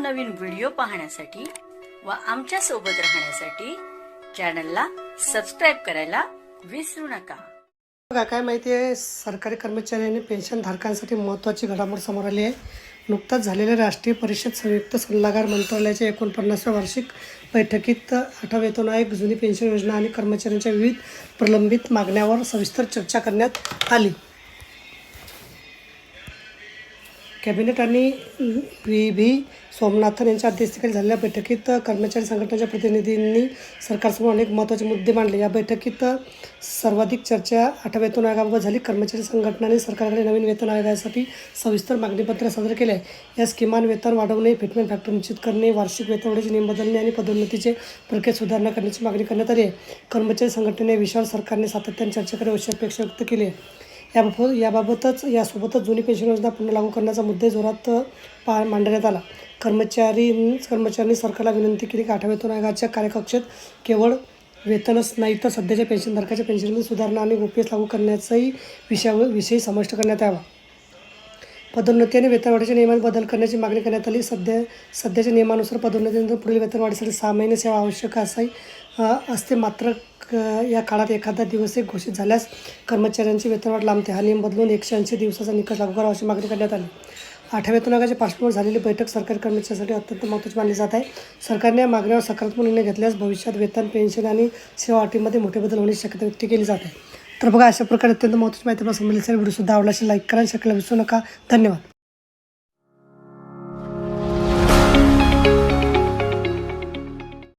नवनवीन व्हिडिओ पाहण्यासाठी व आमच्या सोबत राहण्यासाठी चॅनलला सबस्क्राइब करायला विसरू नका। बघा काय माहिती आहे, सरकारी कर्मचारी आणि पेन्शन धारकांसाठी महत्त्वाची घडामोड समोर आली आहे। नुकताच झालेल्या राष्ट्रीय परिषद संयुक्त सल्लागार मंत्रालयाच्या 49व्या वार्षिक बैठकीत 8 वेतन आयोग, जुनी पेन्शन योजना आणि कर्मचाऱ्यांच्या विविध प्रलंबित मागण्यांवर सविस्तर चर्चा करण्यात आली। कॅबिनेट आणि व्ही सोमनाथन यांच्या अध्यक्षतेखाली झालेल्या बैठकीत कर्मचारी संघटनांच्या प्रतिनिधींनी सरकारसमोर अनेक महत्त्वाचे मुद्दे मांडले। या बैठकीत सर्वाधिक चर्चा 8 वेतन आयोगाबाबत झाली। कर्मचारी संघटनांनी सरकारकडे नवीन वेतन आयोगासाठी सविस्तर मागणीपत्र सादर केले आहे। यास किमान वेतन वाढवणे, फिटमेंट फॅक्टर निश्चित करणे, वार्षिक वेतनवाढीचे नियम बदलणे आणि पदोन्नतीचे प्रक्रियेत सुधारणा करण्याची मागणी करण्यात आली आहे। कर्मचारी संघटनेने विषयावर सरकारने सातत्याने चर्चा करावी अशी अपेक्षा व्यक्त केली आहे। यासोबतच जुनी पेन्शन योजना पुन्हा लागू करण्याचा मुद्दे जोरात मांडण्यात आला। कर्मचाऱ्यांनी सरकारला विनंती केली की 8 वेतन आयोगाच्या कार्यकक्षेत केवळ वेतनच नाही तर सध्याच्या पेन्शनधारकांच्या पेन्शनमध्ये सुधारणा आणि गोपनीयता लागू करण्याचाही विषय समाविष्ट करण्यात यावा। पदोन्नती आणि वेतनवाढीच्या नियमात बदल करण्याची मागणी करण्यात आली। सध्याच्या नियमानुसार पदोन्नतीनंतर पुढील वेतनवाढीसाठी 6 महिने सेवा आवश्यक असते। मात्र या काळात एखादा दिवस घोषित झाल्यास कर्मचाऱ्यांची वेतनवाढ लांबते। हा नियम बदलून 180 दिवसाचा निकष लागू करावा अशी मागणी करण्यात आली। 8व्या वेतन आयोगाच्या पार्श्वभूमीवर झालेली बैठक सरकारी कर्मचाऱ्यांसाठी अत्यंत महत्त्वाची मानली जात आहे। सरकारने या मागण्यावर सकारात्मक निर्णय घेतल्यास भविष्यात वेतन, पेन्शन आणि सेवा अटींमध्ये मोठे बदल होण्याची शक्यता व्यक्त केली जाते। तर बघा, अशा प्रकारे अत्यंत महत्त्वाची माहिती आपल्याला समजली असेल। व्हिडिओ सुद्धा आवडला असेल लाईक करा, शेअर करायला विसरू नका। धन्यवाद।